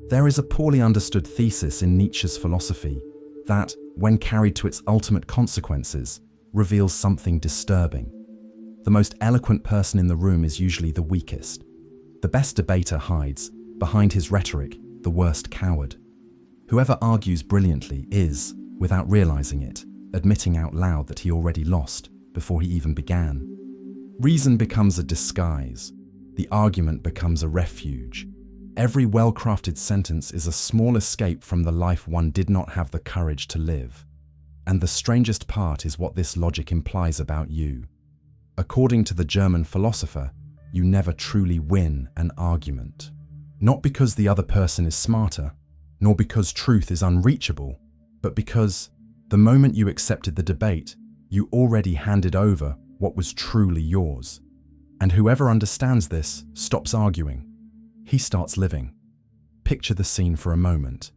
There is a poorly understood thesis in Nietzsche's philosophy that, when carried to its ultimate consequences, reveals something disturbing. The most eloquent person in the room is usually the weakest. The best debater hides, behind his rhetoric, the worst coward. Whoever argues brilliantly is, without realizing it, admitting out loud that he already lost before he even began. Reason becomes a disguise. The argument becomes a refuge. Every well-crafted sentence is a small escape from the life one did not have the courage to live. And the strangest part is what this logic implies about you. According to the German philosopher, you never truly win an argument. Not because the other person is smarter, nor because truth is unreachable, but because, the moment you accepted the debate, you already handed over what was truly yours. And whoever understands this stops arguing. He starts living. Picture the scene for a moment.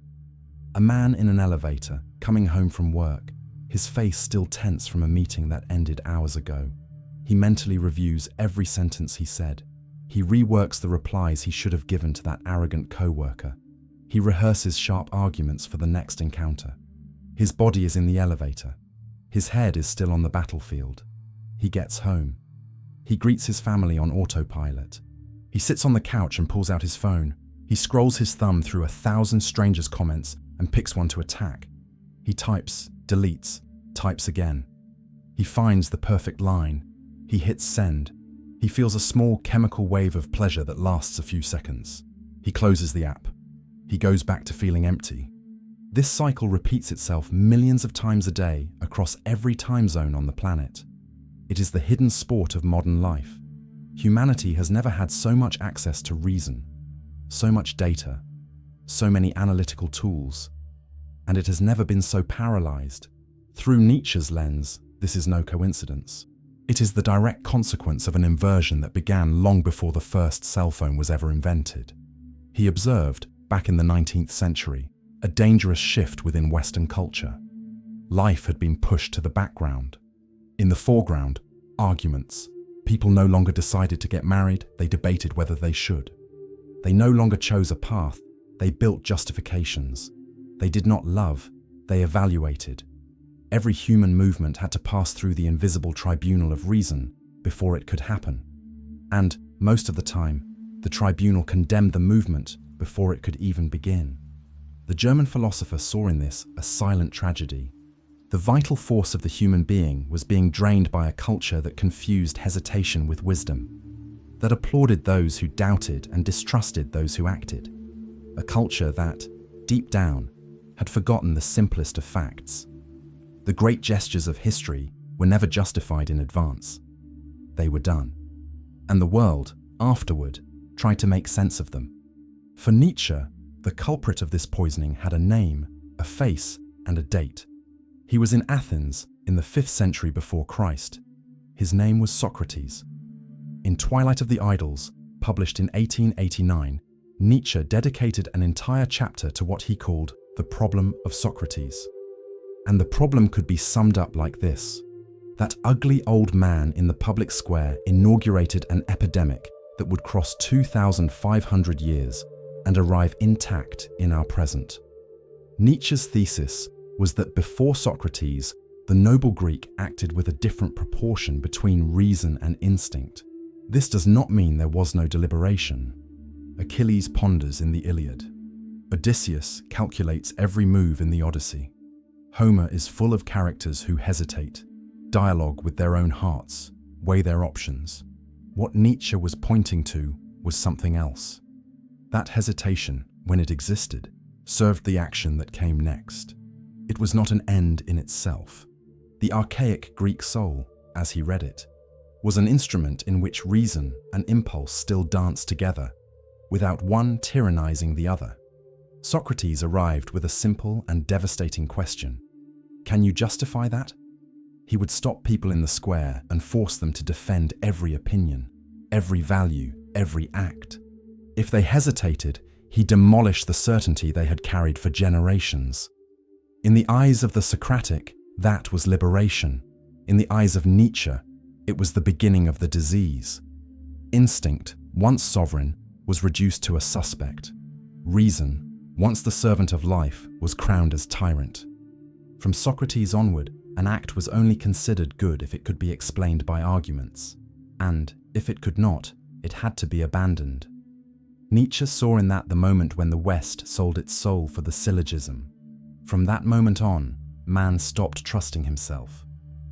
A man in an elevator, coming home from work, his face still tense from a meeting that ended hours ago. He mentally reviews every sentence he said. He reworks the replies he should have given to that arrogant co-worker. He rehearses sharp arguments for the next encounter. His body is in the elevator. His head is still on the battlefield. He gets home. He greets his family on autopilot. He sits on the couch and pulls out his phone. He scrolls his thumb through 1,000 strangers' comments and picks one to attack. He types, deletes, types again. He finds the perfect line. He hits send. He feels a small chemical wave of pleasure that lasts a few seconds. He closes the app. He goes back to feeling empty. This cycle repeats itself millions of times a day across every time zone on the planet. It is the hidden sport of modern life. Humanity has never had so much access to reason, so much data, so many analytical tools, and it has never been so paralyzed. Through Nietzsche's lens, this is no coincidence. It is the direct consequence of an inversion that began long before the first cell phone was ever invented. He observed, back in the 19th century, a dangerous shift within Western culture. Life had been pushed to the background. In the foreground, arguments. People no longer decided to get married, they debated whether they should. They no longer chose a path, they built justifications. They did not love, they evaluated. Every human movement had to pass through the invisible tribunal of reason before it could happen. And, most of the time, the tribunal condemned the movement before it could even begin. The German philosopher saw in this a silent tragedy. The vital force of the human being was being drained by a culture that confused hesitation with wisdom, that applauded those who doubted and distrusted those who acted. A culture that, deep down, had forgotten the simplest of facts. The great gestures of history were never justified in advance. They were done. And the world, afterward, tried to make sense of them. For Nietzsche, the culprit of this poisoning had a name, a face, and a date. He was in Athens in the 5th century before Christ. His name was Socrates. In Twilight of the Idols, published in 1889, Nietzsche dedicated an entire chapter to what he called the problem of Socrates. And the problem could be summed up like this. That ugly old man in the public square inaugurated an epidemic that would cross 2,500 years and arrive intact in our present. Nietzsche's thesis was that before Socrates, the noble Greek acted with a different proportion between reason and instinct. This does not mean there was no deliberation. Achilles ponders in the Iliad. Odysseus calculates every move in the Odyssey. Homer is full of characters who hesitate, dialogue with their own hearts, weigh their options. What Nietzsche was pointing to was something else. That hesitation, when it existed, served the action that came next. It was not an end in itself. The archaic Greek soul, as he read it, was an instrument in which reason and impulse still danced together, without one tyrannizing the other. Socrates arrived with a simple and devastating question. Can you justify that? He would stop people in the square and force them to defend every opinion, every value, every act. If they hesitated, he demolished the certainty they had carried for generations. In the eyes of the Socratic, that was liberation. In the eyes of Nietzsche, it was the beginning of the disease. Instinct, once sovereign, was reduced to a suspect. Reason, Once the servant of life was crowned as tyrant. From Socrates onward, an act was only considered good if it could be explained by arguments, and, if it could not, it had to be abandoned. Nietzsche saw in that the moment when the West sold its soul for the syllogism. From that moment on, man stopped trusting himself.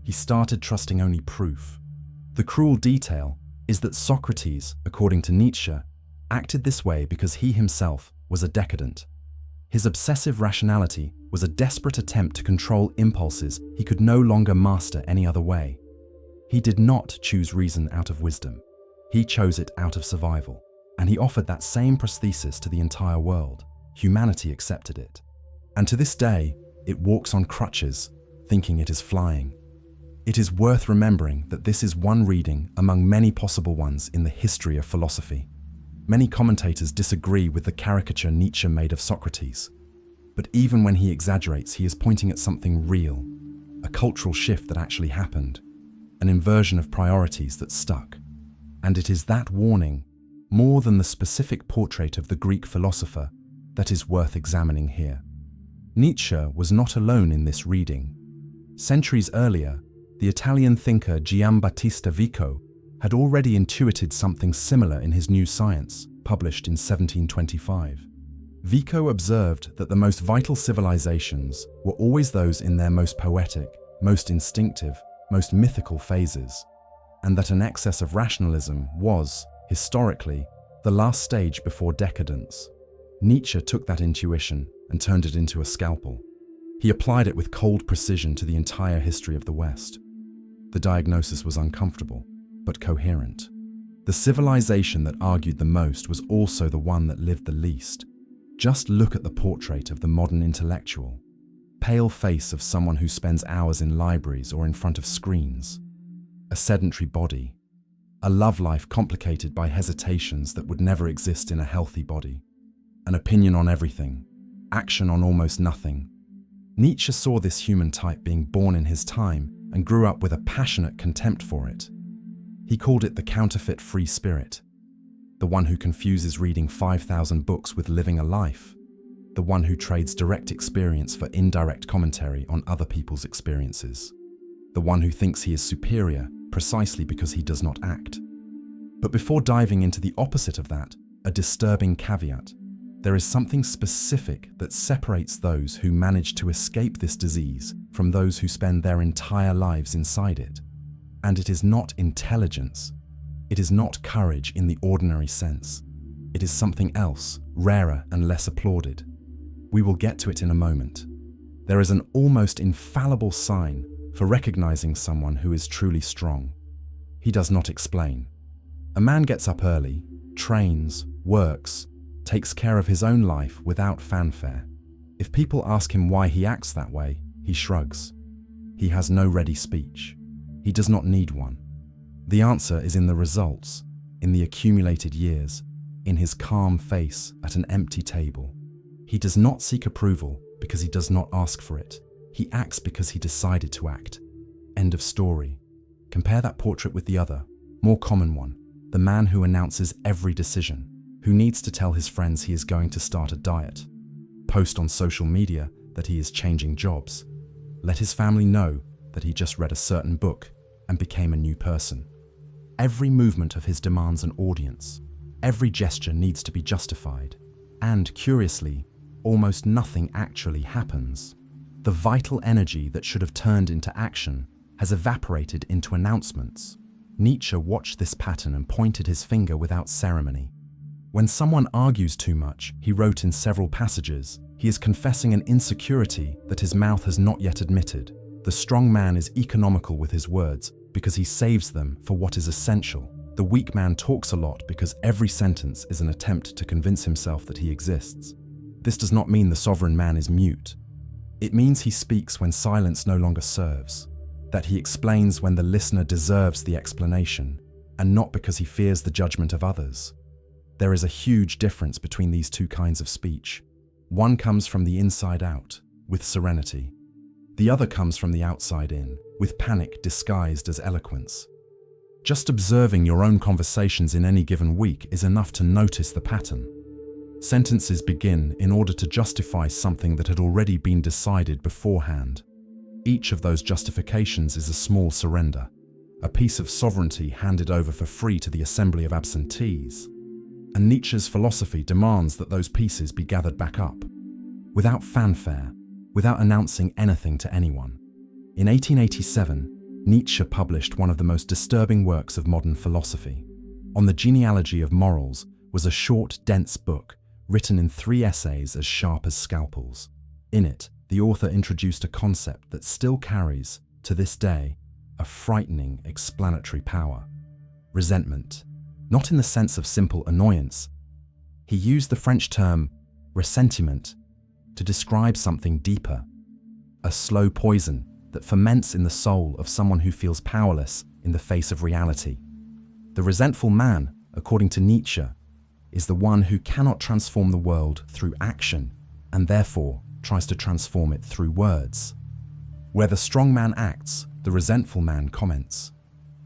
He started trusting only proof. The cruel detail is that Socrates, according to Nietzsche, acted this way because he himself was a decadent. His obsessive rationality was a desperate attempt to control impulses he could no longer master any other way. He did not choose reason out of wisdom. He chose it out of survival. And he offered that same prosthesis to the entire world. Humanity accepted it. And to this day, it walks on crutches, thinking it is flying. It is worth remembering that this is one reading among many possible ones in the history of philosophy. Many commentators disagree with the caricature Nietzsche made of Socrates. But even when he exaggerates, he is pointing at something real, a cultural shift that actually happened, an inversion of priorities that stuck. And it is that warning, more than the specific portrait of the Greek philosopher, that is worth examining here. Nietzsche was not alone in this reading. Centuries earlier, the Italian thinker Giambattista Vico had already intuited something similar in his New Science, published in 1725. Vico observed that the most vital civilizations were always those in their most poetic, most instinctive, most mythical phases, and that an excess of rationalism was, historically, the last stage before decadence. Nietzsche took that intuition and turned it into a scalpel. He applied it with cold precision to the entire history of the West. The diagnosis was uncomfortable, but coherent. The civilization that argued the most was also the one that lived the least. Just look at the portrait of the modern intellectual. Pale face of someone who spends hours in libraries or in front of screens. A sedentary body. A love life complicated by hesitations that would never exist in a healthy body. An opinion on everything. Action on almost nothing. Nietzsche saw this human type being born in his time and grew up with a passionate contempt for it. He called it the counterfeit free spirit. The one who confuses reading 5,000 books with living a life. The one who trades direct experience for indirect commentary on other people's experiences. The one who thinks he is superior precisely because he does not act. But before diving into the opposite of that, a disturbing caveat, there is something specific that separates those who manage to escape this disease from those who spend their entire lives inside it. And it is not intelligence. It is not courage in the ordinary sense. It is something else, rarer and less applauded. We will get to it in a moment. There is an almost infallible sign for recognizing someone who is truly strong. He does not explain. A man gets up early, trains, works, takes care of his own life without fanfare. If people ask him why he acts that way, he shrugs. He has no ready speech. He does not need one. The answer is in the results, in the accumulated years, in his calm face at an empty table. He does not seek approval because he does not ask for it. He acts because he decided to act. End of story. Compare that portrait with the other, more common one, the man who announces every decision, who needs to tell his friends he is going to start a diet, post on social media that he is changing jobs, let his family know that he just read a certain book and became a new person. Every movement of his demands an audience. Every gesture needs to be justified. And, curiously, almost nothing actually happens. The vital energy that should have turned into action has evaporated into announcements. Nietzsche watched this pattern and pointed his finger without ceremony. When someone argues too much, he wrote in several passages, he is confessing an insecurity that his mouth has not yet admitted. The strong man is economical with his words because he saves them for what is essential. The weak man talks a lot because every sentence is an attempt to convince himself that he exists. This does not mean the sovereign man is mute. It means he speaks when silence no longer serves, that he explains when the listener deserves the explanation, and not because he fears the judgment of others. There is a huge difference between these two kinds of speech. One comes from the inside out, with serenity. The other comes from the outside in, with panic disguised as eloquence. Just observing your own conversations in any given week is enough to notice the pattern. Sentences begin in order to justify something that had already been decided beforehand. Each of those justifications is a small surrender, a piece of sovereignty handed over for free to the assembly of absentees. And Nietzsche's philosophy demands that those pieces be gathered back up, without fanfare, without announcing anything to anyone. In 1887, Nietzsche published one of the most disturbing works of modern philosophy. On the Genealogy of Morals was a short, dense book written in 3 essays as sharp as scalpels. In it, the author introduced a concept that still carries, to this day, a frightening explanatory power: resentment. Not in the sense of simple annoyance. He used the French term ressentiment to describe something deeper, a slow poison that ferments in the soul of someone who feels powerless in the face of reality. The resentful man, according to Nietzsche, is the one who cannot transform the world through action and therefore tries to transform it through words. Where the strong man acts, the resentful man comments.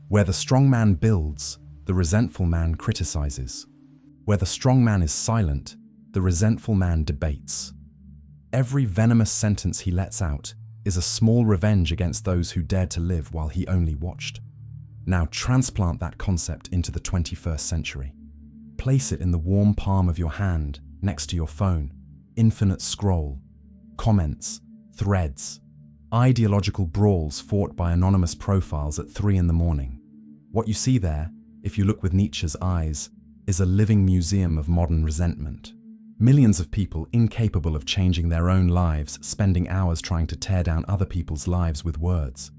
Where the strong man builds, the resentful man criticizes. Where the strong man is silent, the resentful man debates. Every venomous sentence he lets out is a small revenge against those who dared to live while he only watched. Now transplant that concept into the 21st century. Place it in the warm palm of your hand, next to your phone. Infinite scroll, comments, threads, ideological brawls fought by anonymous profiles at 3 in the morning. What you see there, if you look with Nietzsche's eyes, is a living museum of modern resentment. Millions of people incapable of changing their own lives, spending hours trying to tear down other people's lives with words.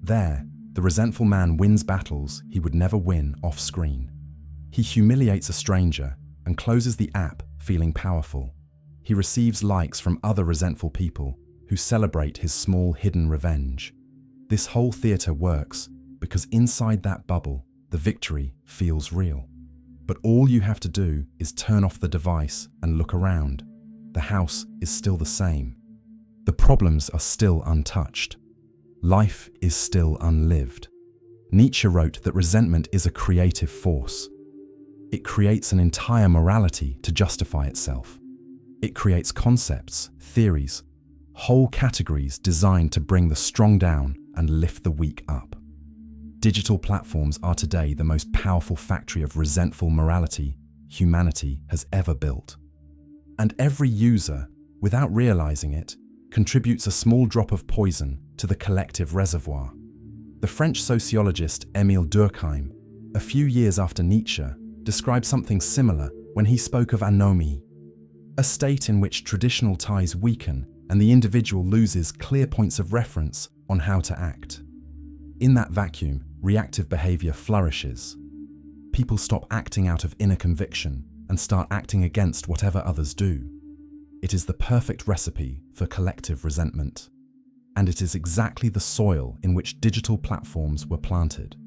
There, the resentful man wins battles he would never win off-screen. He humiliates a stranger and closes the app feeling powerful. He receives likes from other resentful people who celebrate his small hidden revenge. This whole theater works because inside that bubble, the victory feels real. But all you have to do is turn off the device and look around. The house is still the same. The problems are still untouched. Life is still unlived. Nietzsche wrote that resentment is a creative force. It creates an entire morality to justify itself. It creates concepts, theories, whole categories designed to bring the strong down and lift the weak up. Digital platforms are today the most powerful factory of resentful morality humanity has ever built. And every user, without realizing it, contributes a small drop of poison to the collective reservoir. The French sociologist Émile Durkheim, a few years after Nietzsche, described something similar when he spoke of anomie, a state in which traditional ties weaken and the individual loses clear points of reference on how to act. In that vacuum, reactive behavior flourishes. People stop acting out of inner conviction and start acting against whatever others do. It is the perfect recipe for collective resentment. And it is exactly the soil in which digital platforms were planted.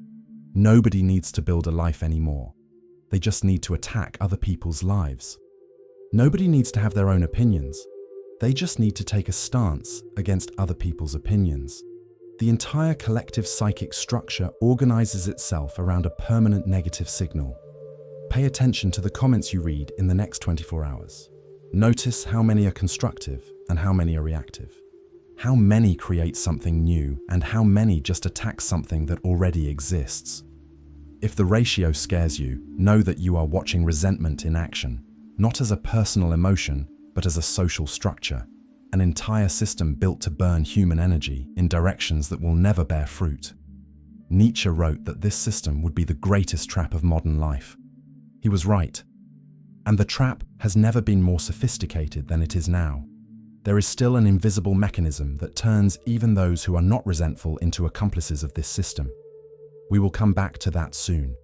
Nobody needs to build a life anymore. They just need to attack other people's lives. Nobody needs to have their own opinions. They just need to take a stance against other people's opinions. The entire collective psychic structure organizes itself around a permanent negative signal. Pay attention to the comments you read in the next 24 hours. Notice how many are constructive and how many are reactive. How many create something new and how many just attack something that already exists. If the ratio scares you, know that you are watching resentment in action, not as a personal emotion, but as a social structure. An entire system built to burn human energy in directions that will never bear fruit. Nietzsche wrote that this system would be the greatest trap of modern life. He was right. And the trap has never been more sophisticated than it is now. There is still an invisible mechanism that turns even those who are not resentful into accomplices of this system. We will come back to that soon.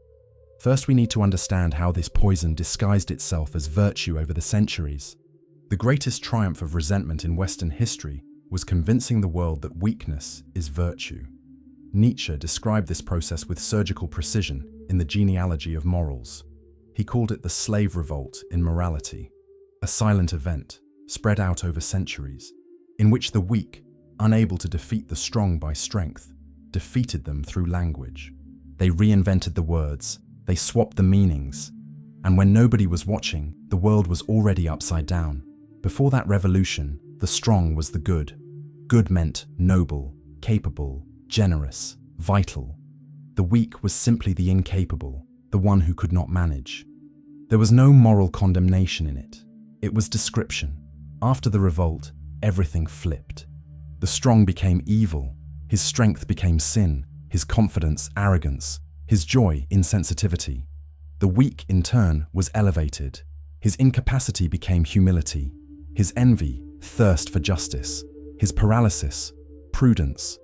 First, we need to understand how this poison disguised itself as virtue over the centuries. The greatest triumph of resentment in Western history was convincing the world that weakness is virtue. Nietzsche described this process with surgical precision in the Genealogy of Morals. He called it the slave revolt in morality, a silent event spread out over centuries, in which the weak, unable to defeat the strong by strength, defeated them through language. They reinvented the words, they swapped the meanings, And when nobody was watching, the world was already upside down. Before that revolution, the strong was the good. Good meant noble, capable, generous, vital. The weak was simply the incapable, the one who could not manage. There was no moral condemnation in it. It was description. After the revolt, everything flipped. The strong became evil. His strength became sin, his confidence arrogance, his joy insensitivity. The weak, in turn, was elevated. His incapacity became humility. His envy, thirst for justice. His paralysis, prudence.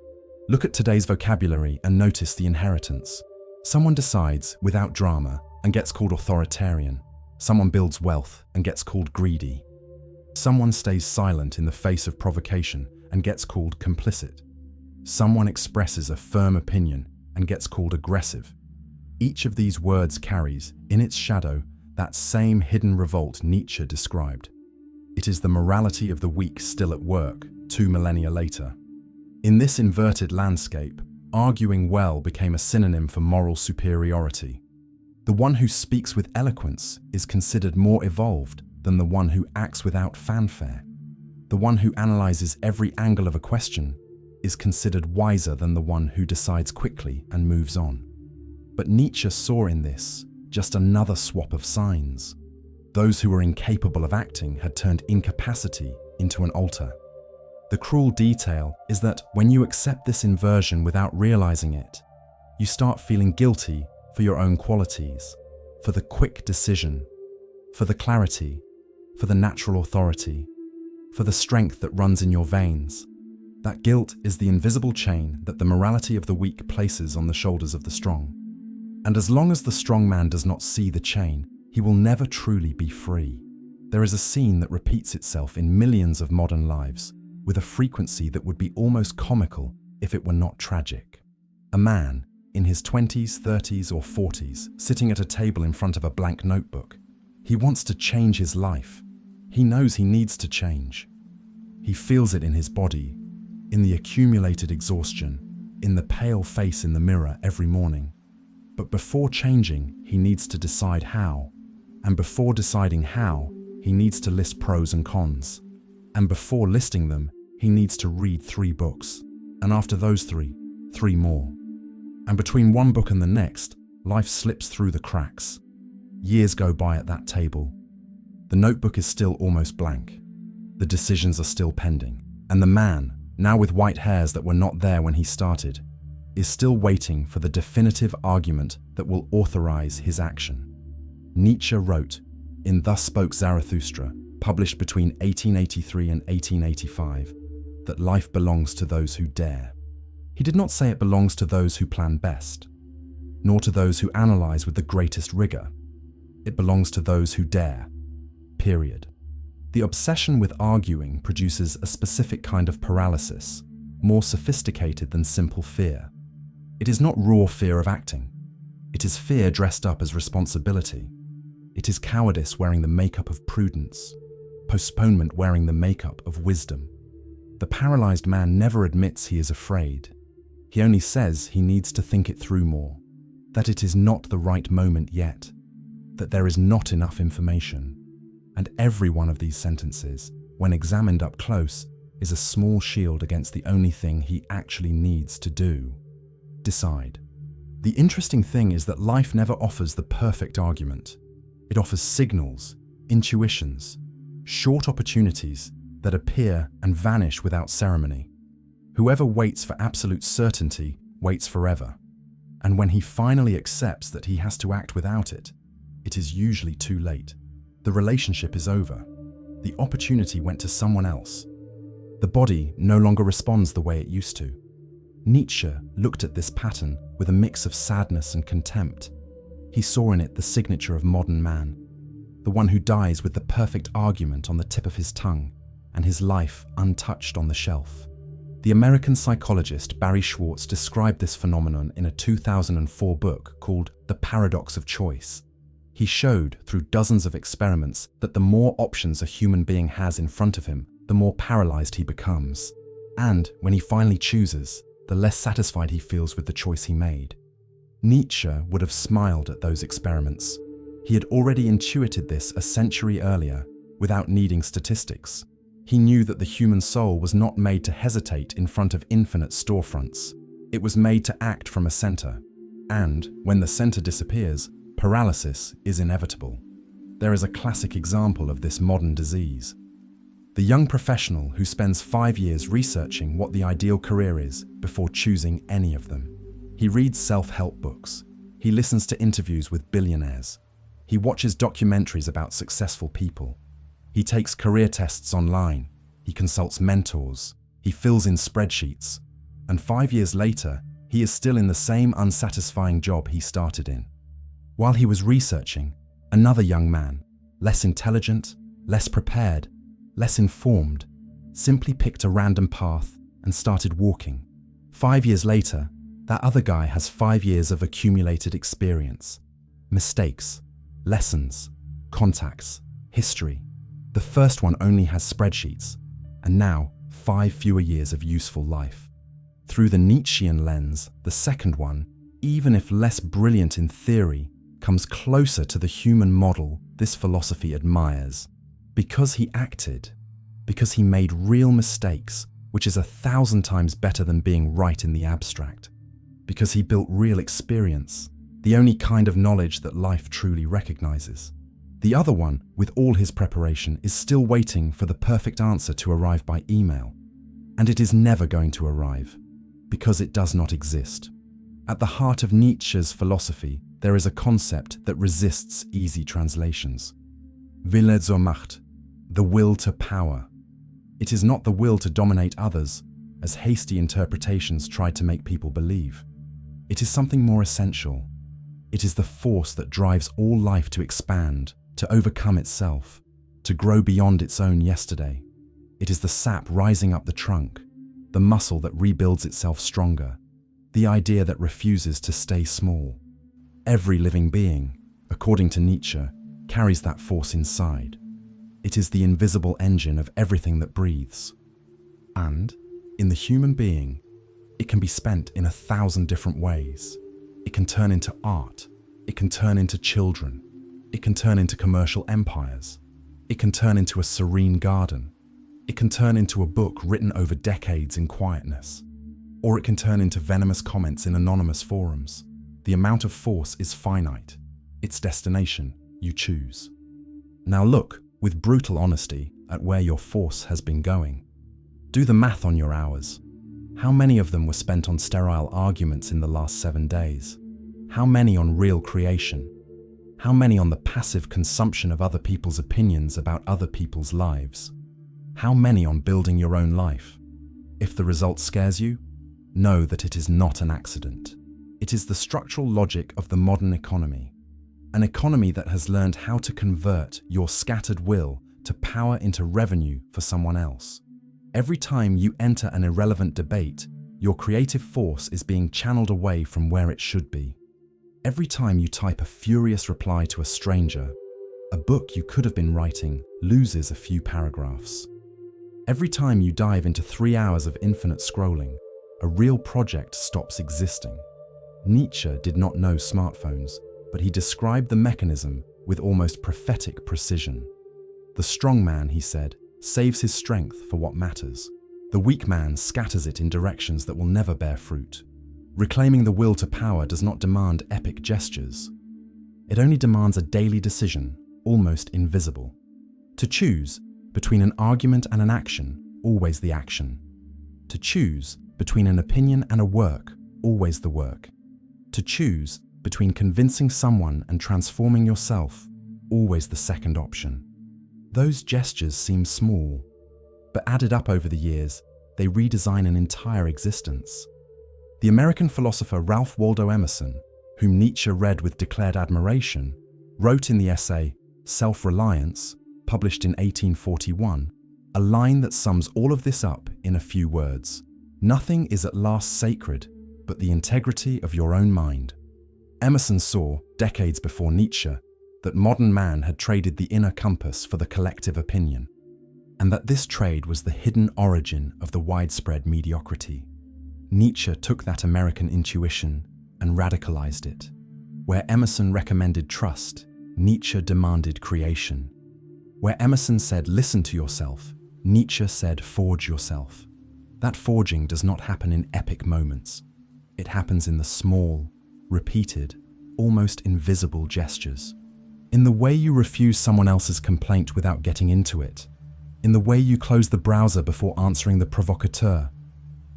Look at today's vocabulary and notice the inheritance. Someone decides without drama and gets called authoritarian. Someone builds wealth and gets called greedy. Someone stays silent in the face of provocation and gets called complicit. Someone expresses a firm opinion and gets called aggressive. Each of these words carries, in its shadow, that same hidden revolt Nietzsche described. It is the morality of the weak still at work, 2 millennia later. In this inverted landscape, arguing well became a synonym for moral superiority. The one who speaks with eloquence is considered more evolved than the one who acts without fanfare. The one who analyzes every angle of a question is considered wiser than the one who decides quickly and moves on. But Nietzsche saw in this just another swap of signs. Those who were incapable of acting had turned incapacity into an altar. The cruel detail is that when you accept this inversion without realizing it, you start feeling guilty for your own qualities, for the quick decision, for the clarity, for the natural authority, for the strength that runs in your veins. That guilt is the invisible chain that the morality of the weak places on the shoulders of the strong. And as long as the strong man does not see the chain, he will never truly be free. There is a scene that repeats itself in millions of modern lives, with a frequency that would be almost comical if it were not tragic. A man, in his 20s, 30s, or 40s, sitting at a table in front of a blank notebook. He wants to change his life. He knows he needs to change. He feels it in his body, in the accumulated exhaustion, in the pale face in the mirror every morning. But before changing, he needs to decide how. And before deciding how, he needs to list pros and cons. And before listing them, he needs to read 3 books. And after those 3 more. And between one book and the next, life slips through the cracks. Years go by at that table. The notebook is still almost blank. The decisions are still pending. And the man, now with white hairs that were not there when he started, is still waiting for the definitive argument that will authorize his action. Nietzsche wrote, in Thus Spoke Zarathustra, published between 1883 and 1885, that life belongs to those who dare. He did not say it belongs to those who plan best, nor to those who analyze with the greatest rigor. It belongs to those who dare, period. The obsession with arguing produces a specific kind of paralysis, more sophisticated than simple fear. It is not raw fear of acting. It is fear dressed up as responsibility. It is cowardice wearing the makeup of prudence, postponement wearing the makeup of wisdom. The paralyzed man never admits he is afraid. He only says he needs to think it through more, that it is not the right moment yet, that there is not enough information. And every one of these sentences, when examined up close, is a small shield against the only thing he actually needs to do: decide. The interesting thing is that life never offers the perfect argument. It offers signals, intuitions, short opportunities that appear and vanish without ceremony. Whoever waits for absolute certainty waits forever. And when he finally accepts that he has to act without it, it is usually too late. The relationship is over. The opportunity went to someone else. The body no longer responds the way it used to. Nietzsche looked at this pattern with a mix of sadness and contempt. He saw in it the signature of modern man, the one who dies with the perfect argument on the tip of his tongue and his life untouched on the shelf. The American psychologist Barry Schwartz described this phenomenon in a 2004 book called The Paradox of Choice. He showed through dozens of experiments that the more options a human being has in front of him, the more paralyzed he becomes. And when he finally chooses, the less satisfied he feels with the choice he made. Nietzsche would have smiled at those experiments, He had already intuited this a century earlier, without needing statistics. He knew that the human soul was not made to hesitate in front of infinite storefronts. It was made to act from a center. And, when the center disappears, paralysis is inevitable. There is a classic example of this modern disease. The young professional who spends 5 years researching what the ideal career is before choosing any of them. He reads self-help books. He listens to interviews with billionaires. He watches documentaries about successful people. He takes career tests online. He consults mentors. He fills in spreadsheets. And 5 years later, he is still in the same unsatisfying job he started in. While he was researching, another young man, less intelligent, less prepared, less informed, simply picked a random path and started walking. 5 years later, that other guy has 5 years of accumulated experience, mistakes, lessons, contacts, history. The first one only has spreadsheets, and now 5 fewer years of useful life. Through the Nietzschean lens, the second one, even if less brilliant in theory, comes closer to the human model this philosophy admires. Because he acted, because he made real mistakes, which is 1,000 times better than being right in the abstract. Because he built real experience, the only kind of knowledge that life truly recognizes. The other one, with all his preparation, is still waiting for the perfect answer to arrive by email. And it is never going to arrive, because it does not exist. At the heart of Nietzsche's philosophy, there is a concept that resists easy translations. Wille zur Macht, the will to power. It is not the will to dominate others, as hasty interpretations try to make people believe. It is something more essential. It is the force that drives all life to expand, to overcome itself, to grow beyond its own yesterday. It is the sap rising up the trunk, the muscle that rebuilds itself stronger, the idea that refuses to stay small. Every living being, according to Nietzsche, carries that force inside. It is the invisible engine of everything that breathes. And, in the human being, it can be spent in 1,000 different ways. It can turn into art. It can turn into children. It can turn into commercial empires. It can turn into a serene garden. It can turn into a book written over decades in quietness. Or it can turn into venomous comments in anonymous forums. The amount of force is finite. Its destination, you choose. Now look, with brutal honesty, at where your force has been going. Do the math on your hours. How many of them were spent on sterile arguments in the last 7 days? How many on real creation? How many on the passive consumption of other people's opinions about other people's lives? How many on building your own life? If the result scares you, know that it is not an accident. It is the structural logic of the modern economy. An economy that has learned how to convert your scattered will to power into revenue for someone else. Every time you enter an irrelevant debate, your creative force is being channeled away from where it should be. Every time you type a furious reply to a stranger, a book you could have been writing loses a few paragraphs. Every time you dive into 3 hours of infinite scrolling, a real project stops existing. Nietzsche did not know smartphones, but he described the mechanism with almost prophetic precision. The strong man, he said, saves his strength for what matters. The weak man scatters it in directions that will never bear fruit. Reclaiming the will to power does not demand epic gestures. It only demands a daily decision, almost invisible. To choose between an argument and an action, always the action. To choose between an opinion and a work, always the work. To choose between convincing someone and transforming yourself, always the second option. Those gestures seem small, but added up over the years, they redesign an entire existence. The American philosopher Ralph Waldo Emerson, whom Nietzsche read with declared admiration, wrote in the essay Self-Reliance, published in 1841, a line that sums all of this up in a few words. Nothing is at last sacred but the integrity of your own mind. Emerson saw, decades before Nietzsche, that modern man had traded the inner compass for the collective opinion, and that this trade was the hidden origin of the widespread mediocrity. Nietzsche took that American intuition and radicalized it. Where Emerson recommended trust, Nietzsche demanded creation. Where Emerson said, "Listen to yourself," Nietzsche said, "Forge yourself." That forging does not happen in epic moments. It happens in the small, repeated, almost invisible gestures. In the way you refuse someone else's complaint without getting into it. In the way you close the browser before answering the provocateur.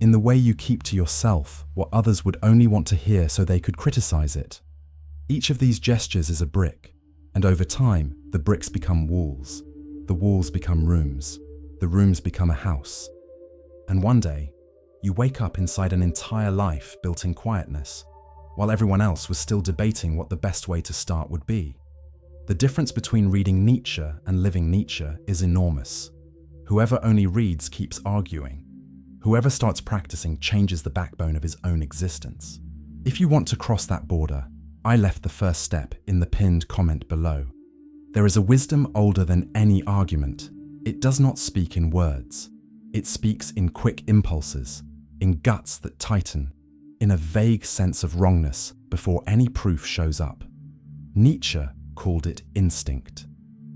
In the way you keep to yourself what others would only want to hear so they could criticize it. Each of these gestures is a brick, and over time, the bricks become walls. The walls become rooms. The rooms become a house. And one day, you wake up inside an entire life built in quietness, while everyone else was still debating what the best way to start would be. The difference between reading Nietzsche and living Nietzsche is enormous. Whoever only reads keeps arguing. Whoever starts practicing changes the backbone of his own existence. If you want to cross that border, I left the first step in the pinned comment below. There is a wisdom older than any argument. It does not speak in words. It speaks in quick impulses, in guts that tighten, in a vague sense of wrongness before any proof shows up. Nietzsche called it instinct,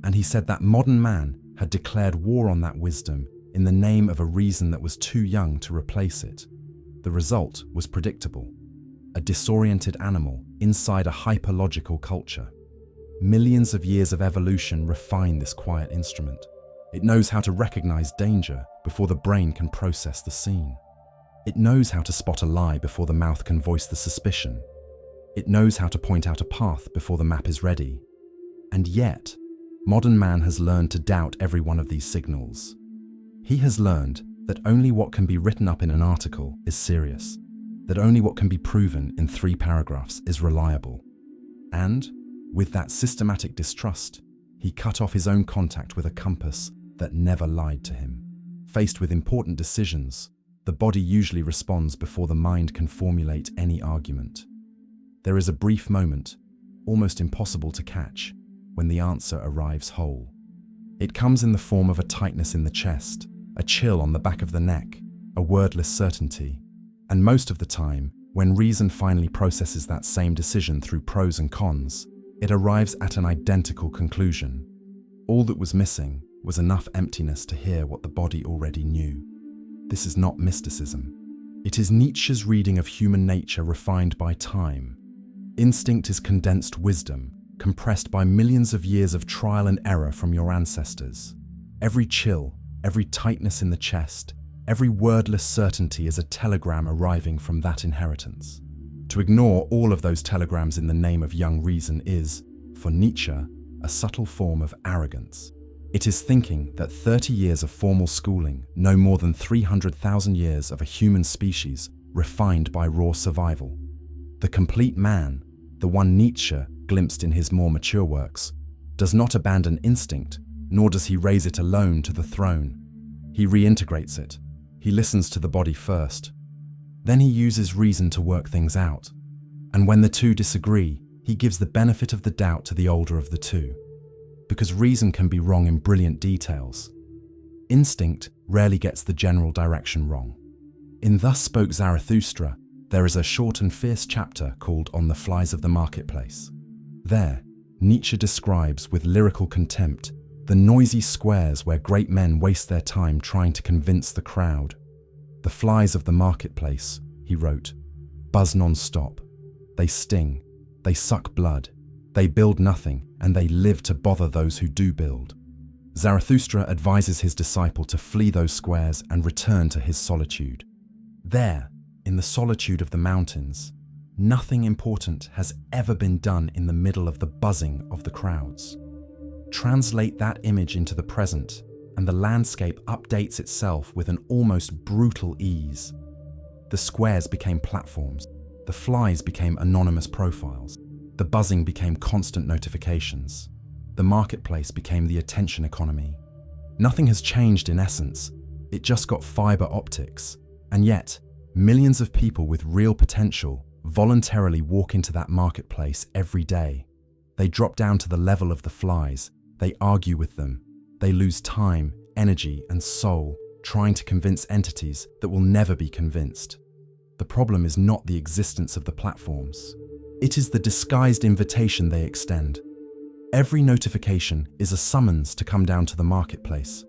and he said that modern man had declared war on that wisdom in the name of a reason that was too young to replace it. The result was predictable: a disoriented animal inside a hyperlogical culture. Millions of years of evolution refine this quiet instrument. It knows how to recognize danger before the brain can process the scene. It knows how to spot a lie before the mouth can voice the suspicion. It knows how to point out a path before the map is ready. And yet, modern man has learned to doubt every one of these signals. He has learned that only what can be written up in an article is serious, that only what can be proven in 3 paragraphs is reliable. And, with that systematic distrust, he cut off his own contact with a compass that never lied to him. Faced with important decisions, the body usually responds before the mind can formulate any argument. There is a brief moment, almost impossible to catch, when the answer arrives whole. It comes in the form of a tightness in the chest, a chill on the back of the neck, a wordless certainty. And most of the time, when reason finally processes that same decision through pros and cons, it arrives at an identical conclusion. All that was missing was enough emptiness to hear what the body already knew. This is not mysticism. It is Nietzsche's reading of human nature refined by time. Instinct is condensed wisdom, compressed by millions of years of trial and error from your ancestors. Every chill, every tightness in the chest, every wordless certainty is a telegram arriving from that inheritance. To ignore all of those telegrams in the name of young reason is, for Nietzsche, a subtle form of arrogance. It is thinking that 30 years of formal schooling know more than 300,000 years of a human species refined by raw survival. The complete man, the one Nietzsche glimpsed in his more mature works, does not abandon instinct, nor does he raise it alone to the throne. He reintegrates it. He listens to the body first. Then he uses reason to work things out. And when the two disagree, he gives the benefit of the doubt to the older of the two. Because reason can be wrong in brilliant details. Instinct rarely gets the general direction wrong. In Thus Spoke Zarathustra, there is a short and fierce chapter called On the Flies of the Marketplace. There, Nietzsche describes with lyrical contempt the noisy squares where great men waste their time trying to convince the crowd. The flies of the marketplace, he wrote, buzz non-stop. They sting, they suck blood, they build nothing, and they live to bother those who do build. Zarathustra advises his disciple to flee those squares and return to his solitude. There, in the solitude of the mountains, nothing important has ever been done in the middle of the buzzing of the crowds. Translate that image into the present, and the landscape updates itself with an almost brutal ease. The squares became platforms, the flies became anonymous profiles, the buzzing became constant notifications, the marketplace became the attention economy. Nothing has changed in essence, it just got fiber optics, and yet, millions of people with real potential voluntarily walk into that marketplace every day. They drop down to the level of the flies, they argue with them, they lose time, energy, and soul trying to convince entities that will never be convinced. The problem is not the existence of the platforms. It is the disguised invitation they extend. Every notification is a summons to come down to the marketplace.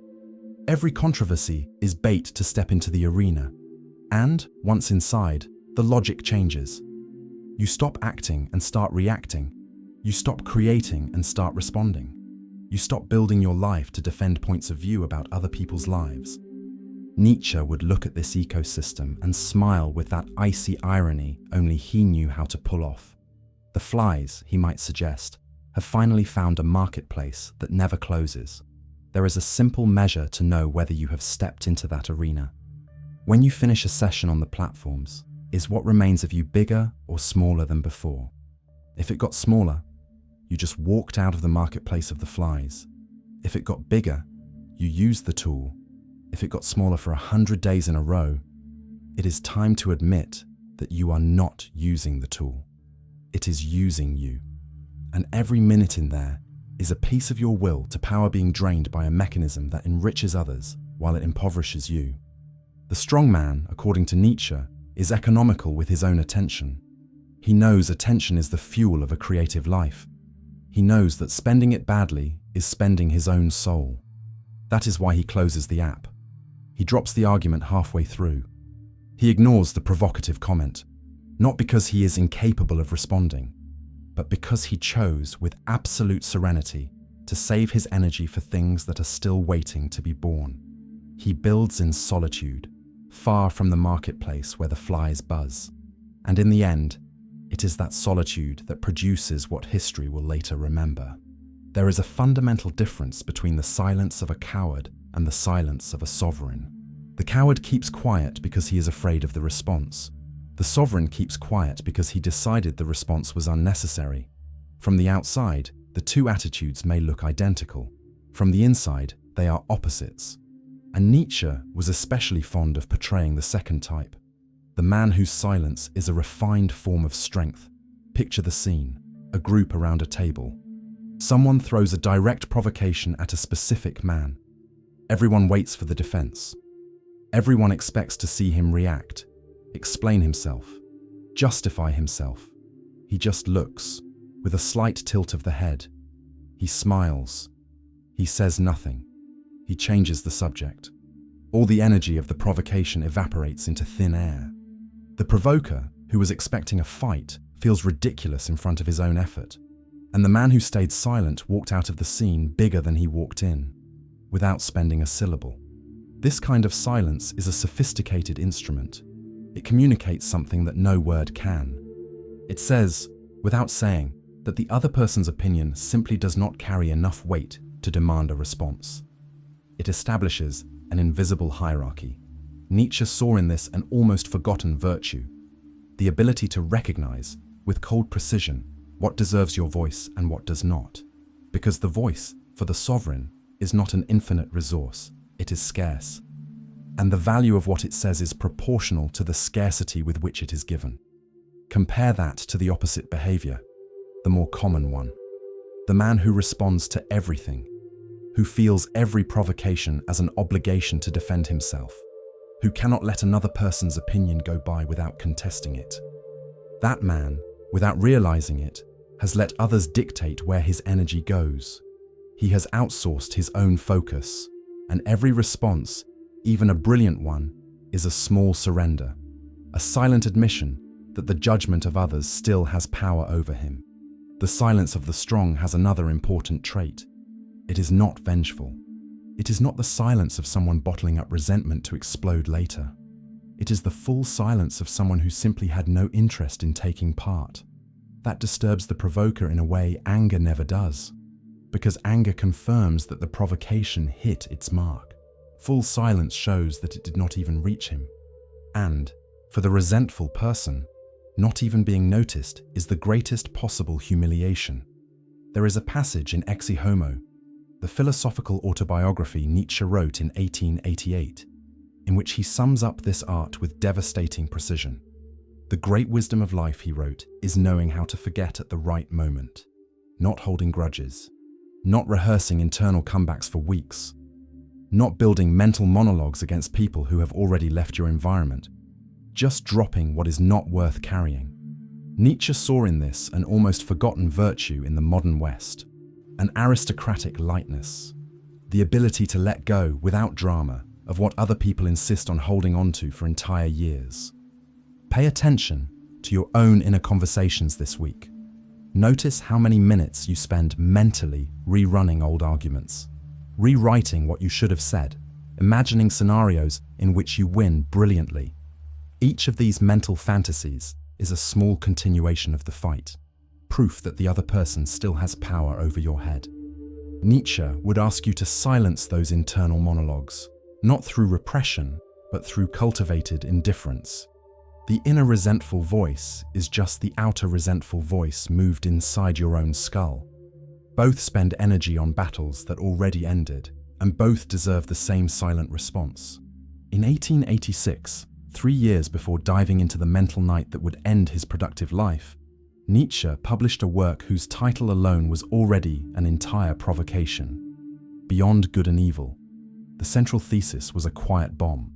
Every controversy is bait to step into the arena. And, once inside, the logic changes. You stop acting and start reacting. You stop creating and start responding. You stop building your life to defend points of view about other people's lives. Nietzsche would look at this ecosystem and smile with that icy irony only he knew how to pull off. The flies, he might suggest, have finally found a marketplace that never closes. There is a simple measure to know whether you have stepped into that arena. When you finish a session on the platforms, is what remains of you bigger or smaller than before? If it got smaller, you just walked out of the marketplace of the flies. If it got bigger, you used the tool. If it got smaller for 100 days in a row, it is time to admit that you are not using the tool. It is using you. And every minute in there is a piece of your will to power being drained by a mechanism that enriches others while it impoverishes you. The strong man, according to Nietzsche, is economical with his own attention. He knows attention is the fuel of a creative life. He knows that spending it badly is spending his own soul. That is why he closes the app. He drops the argument halfway through. He ignores the provocative comment, not because he is incapable of responding, but because he chose with absolute serenity to save his energy for things that are still waiting to be born. He builds in solitude, far from the marketplace where the flies buzz. And in the end, it is that solitude that produces what history will later remember. There is a fundamental difference between the silence of a coward and the silence of a sovereign. The coward keeps quiet because he is afraid of the response. The sovereign keeps quiet because he decided the response was unnecessary. From the outside, the two attitudes may look identical. From the inside, they are opposites. And Nietzsche was especially fond of portraying the second type. The man whose silence is a refined form of strength. Picture the scene, a group around a table. Someone throws a direct provocation at a specific man. Everyone waits for the defense. Everyone expects to see him react, explain himself, justify himself. He just looks, with a slight tilt of the head. He smiles. He says nothing. He changes the subject. All the energy of the provocation evaporates into thin air. The provoker, who was expecting a fight, feels ridiculous in front of his own effort. And the man who stayed silent walked out of the scene bigger than he walked in, without spending a syllable. This kind of silence is a sophisticated instrument. It communicates something that no word can. It says, without saying, that the other person's opinion simply does not carry enough weight to demand a response. It establishes an invisible hierarchy. Nietzsche saw in this an almost forgotten virtue, the ability to recognize, with cold precision, what deserves your voice and what does not. Because the voice, for the sovereign, is not an infinite resource, it is scarce. And the value of what it says is proportional to the scarcity with which it is given. Compare that to the opposite behavior, the more common one. The man who responds to everything, who feels every provocation as an obligation to defend himself, who cannot let another person's opinion go by without contesting it. That man, without realizing it, has let others dictate where his energy goes. He has outsourced his own focus, and every response, even a brilliant one, is a small surrender, a silent admission that the judgment of others still has power over him. The silence of the strong has another important trait. It is not vengeful. It is not the silence of someone bottling up resentment to explode later. It is the full silence of someone who simply had no interest in taking part. That disturbs the provoker in a way anger never does, because anger confirms that the provocation hit its mark. Full silence shows that it did not even reach him. And, for the resentful person, not even being noticed is the greatest possible humiliation. There is a passage in Exe Homo, the philosophical autobiography Nietzsche wrote in 1888, in which he sums up this art with devastating precision. The great wisdom of life, he wrote, is knowing how to forget at the right moment, not holding grudges, not rehearsing internal comebacks for weeks, not building mental monologues against people who have already left your environment, just dropping what is not worth carrying. Nietzsche saw in this an almost forgotten virtue in the modern West. an aristocratic lightness, the ability to let go without drama of what other people insist on holding on to for entire years. Pay attention to your own inner conversations this week. Notice how many minutes you spend mentally rerunning old arguments, rewriting what you should have said, imagining scenarios in which you win brilliantly. Each of these mental fantasies is a small continuation of the fight, proof that the other person still has power over your head. Nietzsche would ask you to silence those internal monologues, not through repression, but through cultivated indifference. The inner resentful voice is just the outer resentful voice moved inside your own skull. Both spend energy on battles that already ended, and both deserve the same silent response. In 1886, 3 years before diving into the mental night that would end his productive life, Nietzsche published a work whose title alone was already an entire provocation. Beyond Good and Evil. The central thesis was a quiet bomb.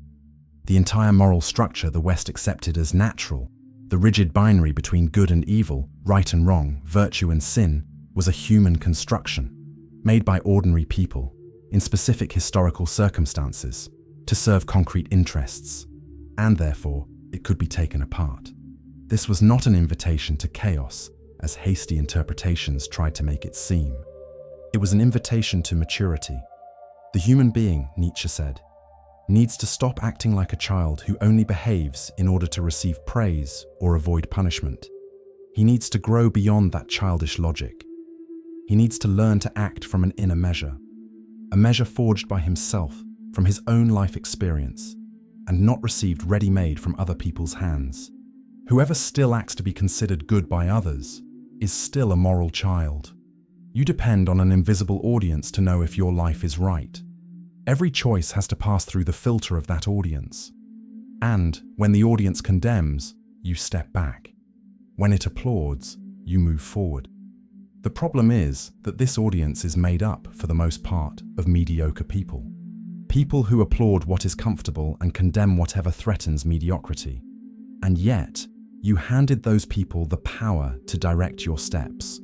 The entire moral structure the West accepted as natural, the rigid binary between good and evil, right and wrong, virtue and sin, was a human construction, made by ordinary people, in specific historical circumstances, to serve concrete interests, and therefore it could be taken apart. This was not an invitation to chaos, as hasty interpretations tried to make it seem. It was an invitation to maturity. The human being, Nietzsche said, needs to stop acting like a child who only behaves in order to receive praise or avoid punishment. He needs to grow beyond that childish logic. He needs to learn to act from an inner measure, a measure forged by himself from his own life experience, and not received ready-made from other people's hands. Whoever still acts to be considered good by others is still a moral child. You depend on an invisible audience to know if your life is right. Every choice has to pass through the filter of that audience. And when the audience condemns, you step back. When it applauds, you move forward. The problem is that this audience is made up, for the most part, of mediocre people. People who applaud what is comfortable and condemn whatever threatens mediocrity. And yet, you handed those people the power to direct your steps.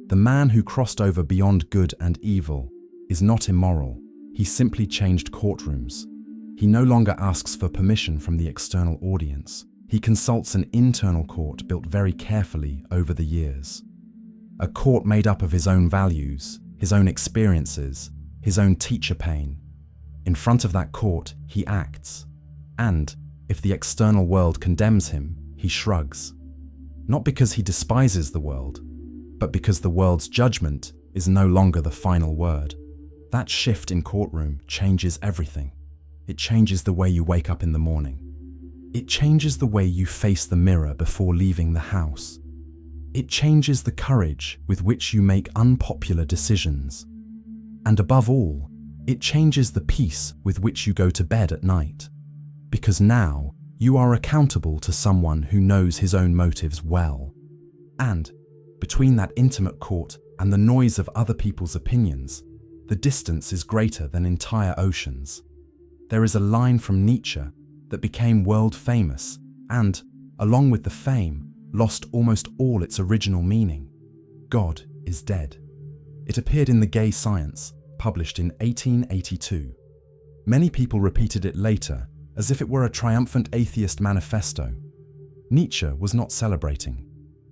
The man who crossed over beyond good and evil is not immoral. He simply changed courtrooms. He no longer asks for permission from the external audience. He consults an internal court built very carefully over the years. A court made up of his own values, his own experiences, his own teacher pain. In front of that court, he acts. And if the external world condemns him, he shrugs. Not because he despises the world, but because the world's judgment is no longer the final word. That shift in courtroom changes everything. It changes the way you wake up in the morning. It changes the way you face the mirror before leaving the house. It changes the courage with which you make unpopular decisions. And above all, it changes the peace with which you go to bed at night. Because now, you are accountable to someone who knows his own motives well. And, between that intimate court and the noise of other people's opinions, the distance is greater than entire oceans. There is a line from Nietzsche that became world famous and, along with the fame, lost almost all its original meaning. God is dead. It appeared in the Gay Science, published in 1882. Many people repeated it later as if it were a triumphant atheist manifesto. Nietzsche was not celebrating.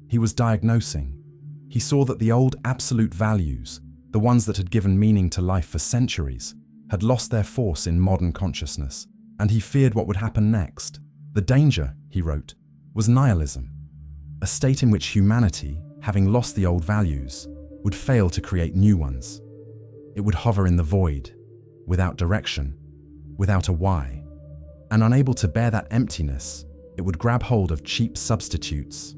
He was diagnosing. He saw that the old absolute values, the ones that had given meaning to life for centuries, had lost their force in modern consciousness, and he feared what would happen next. The danger, he wrote, was nihilism, a state in which humanity, having lost the old values, would fail to create new ones. It would hover in the void, without direction, without a why. And unable to bear that emptiness, it would grab hold of cheap substitutes,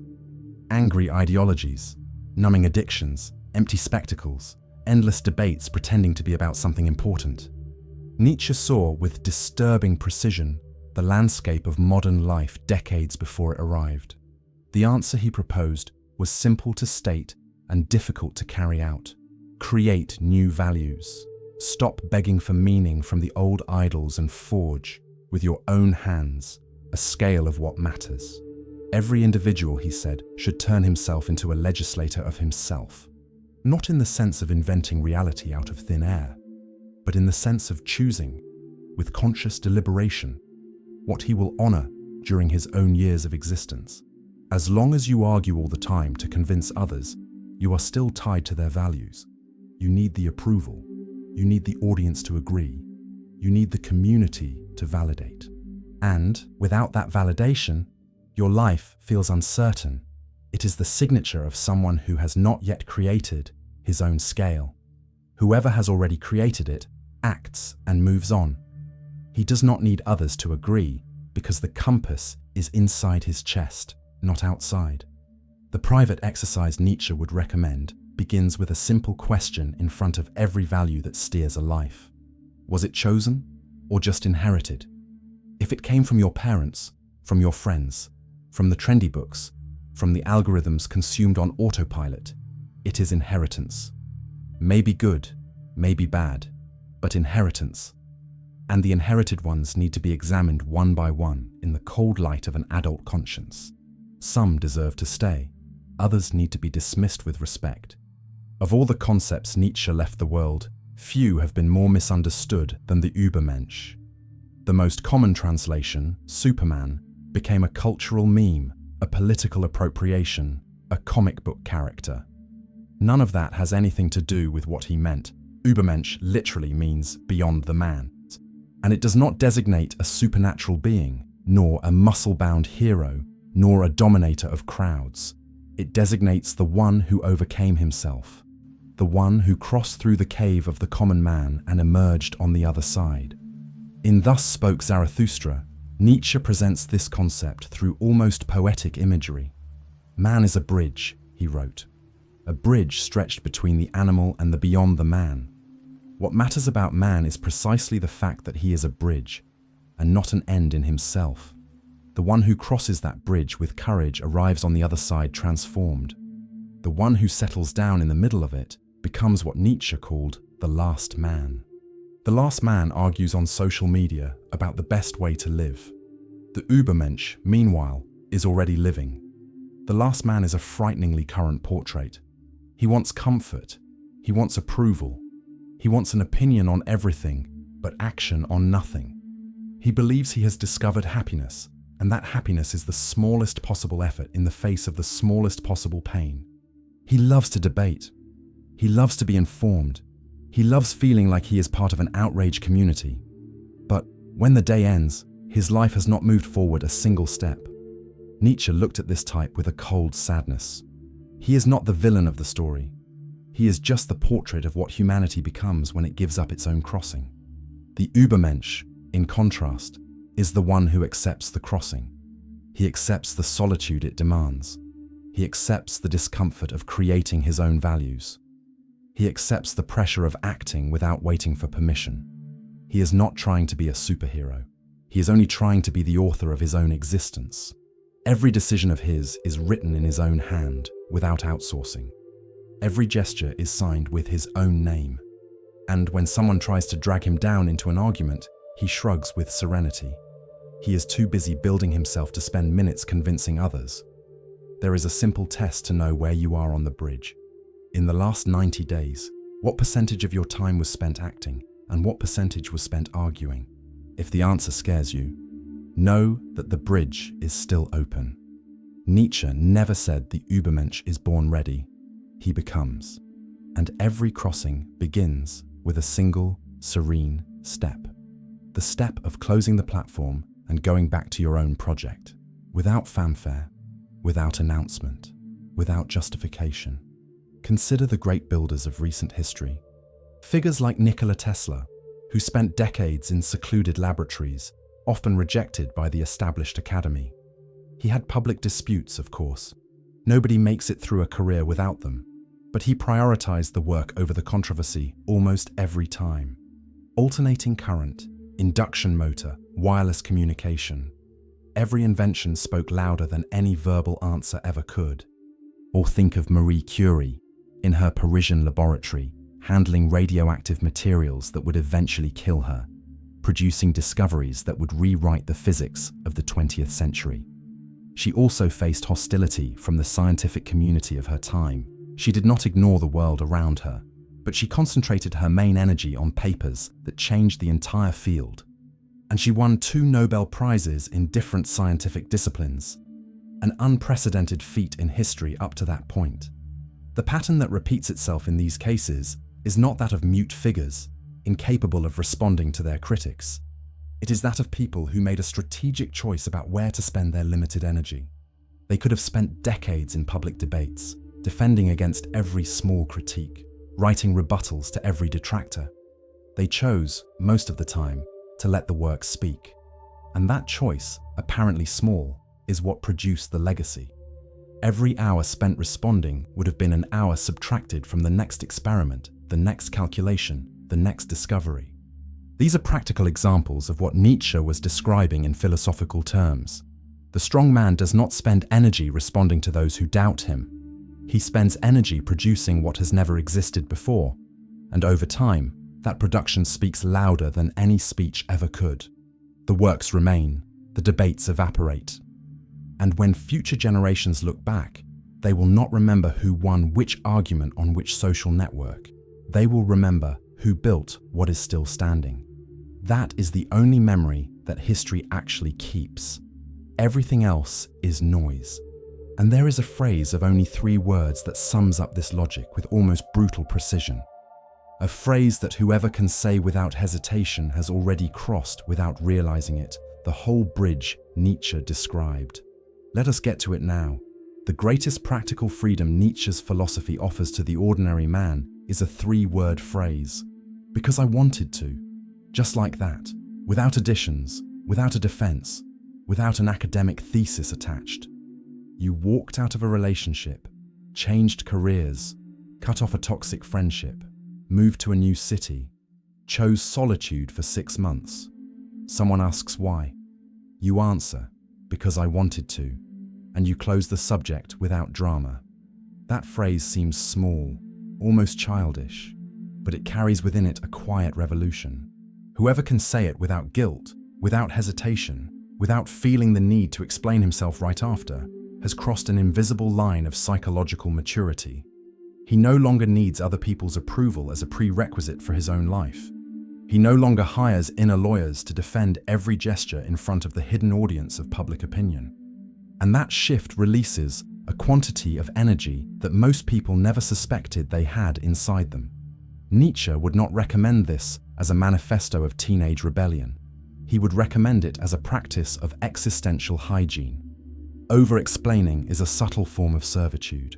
angry ideologies, numbing addictions, empty spectacles, endless debates pretending to be about something important. Nietzsche saw with disturbing precision the landscape of modern life decades before it arrived. The answer he proposed was simple to state and difficult to carry out. Create new values. Stop begging for meaning from the old idols and forge, with your own hands, a scale of what matters. Every individual, he said, should turn himself into a legislator of himself. not in the sense of inventing reality out of thin air, but in the sense of choosing, with conscious deliberation, what he will honor during his own years of existence. As long as you argue all the time to convince others, you are still tied to their values. You need the approval. You need the audience to agree. You need the community to validate. And without that validation, your life feels uncertain. It is the signature of someone who has not yet created his own scale. Whoever has already created it acts and moves on. He does not need others to agree because the compass is inside his chest, not outside. The private exercise Nietzsche would recommend begins with a simple question in front of every value that steers a life. Was it chosen or just inherited? If it came from your parents, from your friends, from the trendy books, from the algorithms consumed on autopilot, it is inheritance. Maybe good, maybe bad, but inheritance. And the inherited ones need to be examined one by one in the cold light of an adult conscience. Some deserve to stay, others need to be dismissed with respect. Of all the concepts Nietzsche left the world, few have been more misunderstood than the Übermensch. The most common translation, Superman, became a cultural meme, a political appropriation, a comic book character. None of that has anything to do with what he meant. Übermensch literally means beyond the man. And it does not designate a supernatural being, nor a muscle-bound hero, nor a dominator of crowds. It designates the one who overcame himself, the one who crossed through the cave of the common man and emerged on the other side. In Thus Spoke Zarathustra, Nietzsche presents this concept through almost poetic imagery. Man is a bridge, he wrote, a bridge stretched between the animal and the beyond the man. What matters about man is precisely the fact that he is a bridge, and not an end in himself. The one who crosses that bridge with courage arrives on the other side transformed. The one who settles down in the middle of it becomes what Nietzsche called the last man. The last man argues on social media about the best way to live. The Übermensch, meanwhile, is already living. The last man is a frighteningly current portrait. He wants comfort. He wants approval. He wants an opinion on everything, but action on nothing. He believes he has discovered happiness, and that happiness is the smallest possible effort in the face of the smallest possible pain. He loves to debate. He loves to be informed. He loves feeling like he is part of an outraged community. But when the day ends, his life has not moved forward a single step. Nietzsche looked at this type with a cold sadness. He is not the villain of the story. He is just the portrait of what humanity becomes when it gives up its own crossing. The Übermensch, in contrast, is the one who accepts the crossing. He accepts the solitude it demands. He accepts the discomfort of creating his own values. He accepts the pressure of acting without waiting for permission. He is not trying to be a superhero. He is only trying to be the author of his own existence. Every decision of his is written in his own hand, without outsourcing. Every gesture is signed with his own name. And when someone tries to drag him down into an argument, he shrugs with serenity. He is too busy building himself to spend minutes convincing others. There is a simple test to know where you are on the bridge. In the last 90 days, what percentage of your time was spent acting, and what percentage was spent arguing? If the answer scares you, know that the bridge is still open. Nietzsche never said the Übermensch is born ready. He becomes. And every crossing begins with a single, serene step. The step of closing the platform and going back to your own project, without fanfare, without announcement, without justification. Consider the great builders of recent history. Figures like Nikola Tesla, who spent decades in secluded laboratories, often rejected by the established academy. He had public disputes, of course. Nobody makes it through a career without them. But he prioritized the work over the controversy almost every time. Alternating current, induction motor, wireless communication. Every invention spoke louder than any verbal answer ever could. Or think of Marie Curie, in her Parisian laboratory, handling radioactive materials that would eventually kill her, producing discoveries that would rewrite the physics of the 20th century. She also faced hostility from the scientific community of her time, She did not ignore the world around her, but she concentrated her main energy on papers that changed the entire field. And she won 2 Nobel Prizes in different scientific disciplines, an unprecedented feat in history up to that point. The pattern that repeats itself in these cases is not that of mute figures, incapable of responding to their critics. It is that of people who made a strategic choice about where to spend their limited energy. They could have spent decades in public debates, defending against every small critique, writing rebuttals to every detractor. They chose, most of the time, to let the work speak. And that choice, apparently small, is what produced the legacy. Every hour spent responding would have been an hour subtracted from the next experiment, the next calculation, the next discovery. These are practical examples of what Nietzsche was describing in philosophical terms. The strong man does not spend energy responding to those who doubt him. He spends energy producing what has never existed before, and over time, that production speaks louder than any speech ever could. The works remain, the debates evaporate. And when future generations look back, they will not remember who won which argument on which social network. They will remember who built what is still standing. That is the only memory that history actually keeps. Everything else is noise. And there is a phrase of only 3 words that sums up this logic with almost brutal precision. A phrase that whoever can say without hesitation has already crossed without realizing it, the whole bridge Nietzsche described. Let us get to it now. The greatest practical freedom Nietzsche's philosophy offers to the ordinary man is a 3-word phrase. Because I wanted to. Just like that. Without additions, without a defense, without an academic thesis attached. You walked out of a relationship, changed careers, cut off a toxic friendship, moved to a new city, chose solitude for 6 months. Someone asks why. You answer, because I wanted to, and you close the subject without drama. That phrase seems small, almost childish, but it carries within it a quiet revolution. Whoever can say it without guilt, without hesitation, without feeling the need to explain himself right after, has crossed an invisible line of psychological maturity. He no longer needs other people's approval as a prerequisite for his own life. He no longer hires inner lawyers to defend every gesture in front of the hidden audience of public opinion. And that shift releases a quantity of energy that most people never suspected they had inside them. Nietzsche would not recommend this as a manifesto of teenage rebellion. He would recommend it as a practice of existential hygiene. Over-explaining is a subtle form of servitude.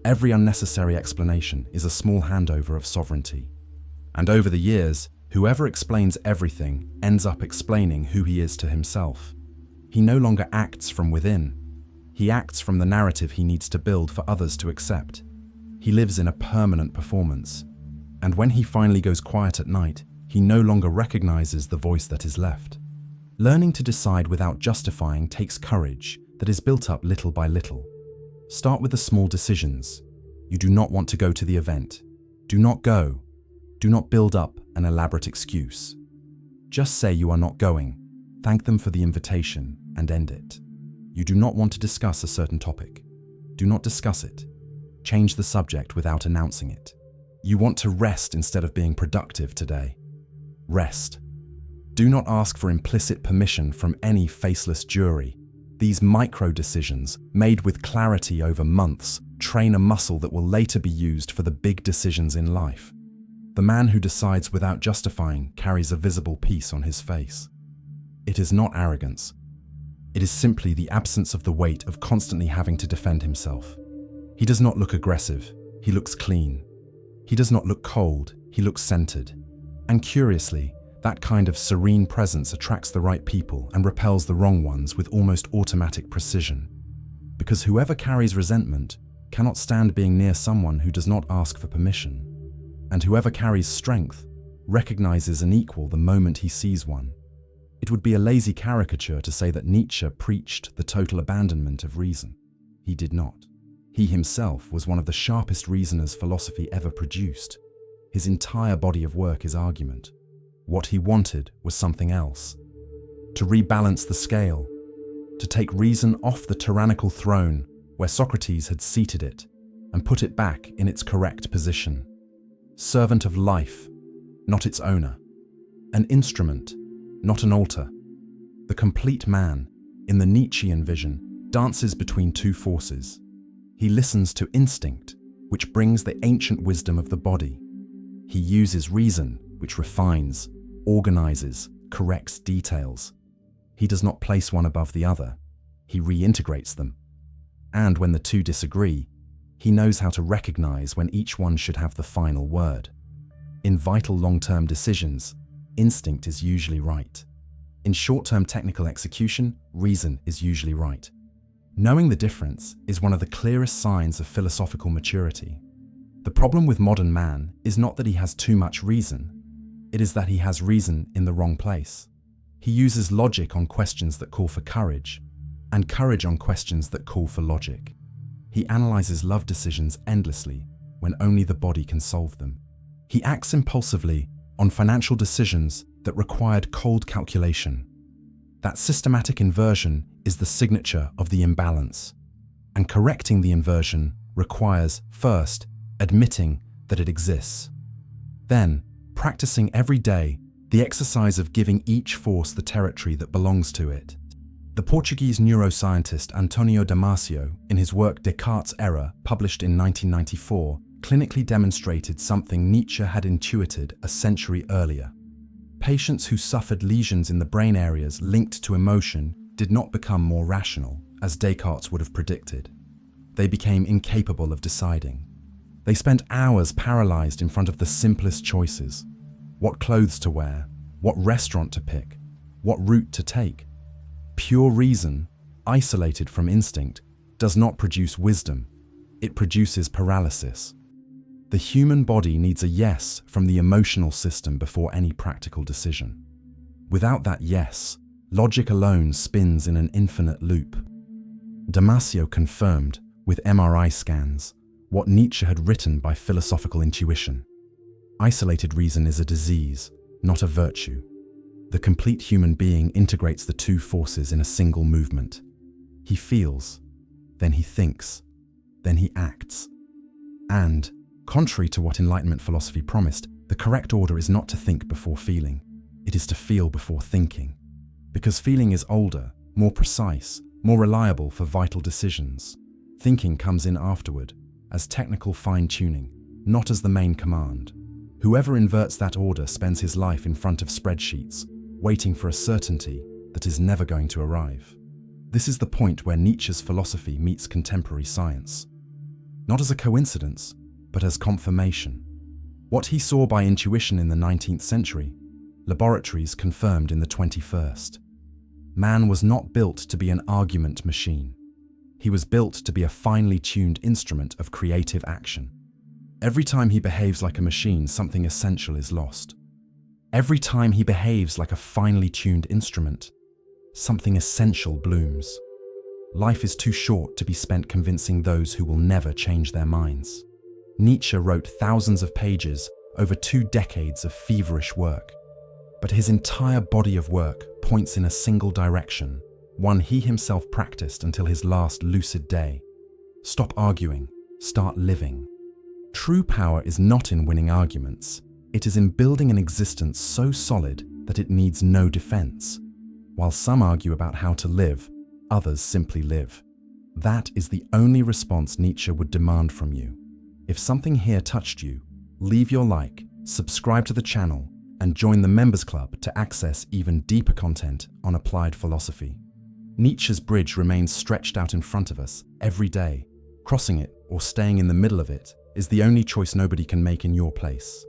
Every unnecessary explanation is a small handover of sovereignty. And over the years, whoever explains everything ends up explaining who he is to himself. He no longer acts from within. He acts from the narrative he needs to build for others to accept. He lives in a permanent performance. And when he finally goes quiet at night, he no longer recognizes the voice that is left. Learning to decide without justifying takes courage that is built up little by little. Start with the small decisions. You do not want to go to the event. Do not go. Do not build up an elaborate excuse. Just say you are not going, thank them for the invitation, and end it. You do not want to discuss a certain topic. Do not discuss it. Change the subject without announcing it. You want to rest instead of being productive today. Rest. Do not ask for implicit permission from any faceless jury. These micro-decisions, made with clarity over months, train a muscle that will later be used for the big decisions in life. The man who decides without justifying carries a visible peace on his face. It is not arrogance. It is simply the absence of the weight of constantly having to defend himself. He does not look aggressive. He looks clean. He does not look cold. He looks centered. And curiously, that kind of serene presence attracts the right people and repels the wrong ones with almost automatic precision. Because whoever carries resentment cannot stand being near someone who does not ask for permission. And whoever carries strength recognizes an equal the moment he sees one. It would be a lazy caricature to say that Nietzsche preached the total abandonment of reason. He did not. He himself was one of the sharpest reasoners philosophy ever produced. His entire body of work is argument. What he wanted was something else. To rebalance the scale. To take reason off the tyrannical throne where Socrates had seated it, and put it back in its correct position. Servant of life, not its owner. An instrument, not an altar. The complete man, in the Nietzschean vision, dances between two forces. He listens to instinct, which brings the ancient wisdom of the body. He uses reason, which refines, organizes, corrects details. He does not place one above the other. He reintegrates them. And when the two disagree, he knows how to recognize when each one should have the final word. In vital long-term decisions, instinct is usually right. In short-term technical execution, reason is usually right. Knowing the difference is one of the clearest signs of philosophical maturity. The problem with modern man is not that he has too much reason. It is that he has reason in the wrong place. He uses logic on questions that call for courage, and courage on questions that call for logic. He analyzes love decisions endlessly when only the body can solve them. He acts impulsively on financial decisions that required cold calculation. That systematic inversion is the signature of the imbalance, and correcting the inversion requires, first, admitting that it exists. Then, practicing every day the exercise of giving each force the territory that belongs to it. The Portuguese neuroscientist Antonio Damasio, in his work Descartes' Error, published in 1994, clinically demonstrated something Nietzsche had intuited a century earlier. Patients who suffered lesions in the brain areas linked to emotion did not become more rational, as Descartes would have predicted. They became incapable of deciding. They spent hours paralyzed in front of the simplest choices: what clothes to wear, what restaurant to pick, what route to take. Pure reason, isolated from instinct, does not produce wisdom. It produces paralysis. The human body needs a yes from the emotional system before any practical decision. Without that yes, logic alone spins in an infinite loop. Damasio confirmed, with MRI scans, what Nietzsche had written by philosophical intuition. Isolated reason is a disease, not a virtue. The complete human being integrates the two forces in a single movement. He feels, then he thinks, then he acts. And, contrary to what Enlightenment philosophy promised, the correct order is not to think before feeling. It is to feel before thinking. Because feeling is older, more precise, more reliable for vital decisions. Thinking comes in afterward, as technical fine-tuning, not as the main command. Whoever inverts that order spends his life in front of spreadsheets, waiting for a certainty that is never going to arrive. This is the point where Nietzsche's philosophy meets contemporary science. Not as a coincidence, but as confirmation. What he saw by intuition in the 19th century, laboratories confirmed in the 21st. Man was not built to be an argument machine. He was built to be a finely tuned instrument of creative action. Every time he behaves like a machine, something essential is lost. Every time he behaves like a finely tuned instrument, something essential blooms. Life is too short to be spent convincing those who will never change their minds. Nietzsche wrote thousands of pages over 2 decades of feverish work, but his entire body of work points in a single direction, one he himself practiced until his last lucid day. Stop arguing, start living. True power is not in winning arguments. It is in building an existence so solid that it needs no defense. While some argue about how to live, others simply live. That is the only response Nietzsche would demand from you. If something here touched you, leave your like, subscribe to the channel, and join the Members Club to access even deeper content on applied philosophy. Nietzsche's bridge remains stretched out in front of us every day. Crossing it or staying in the middle of it is the only choice nobody can make in your place.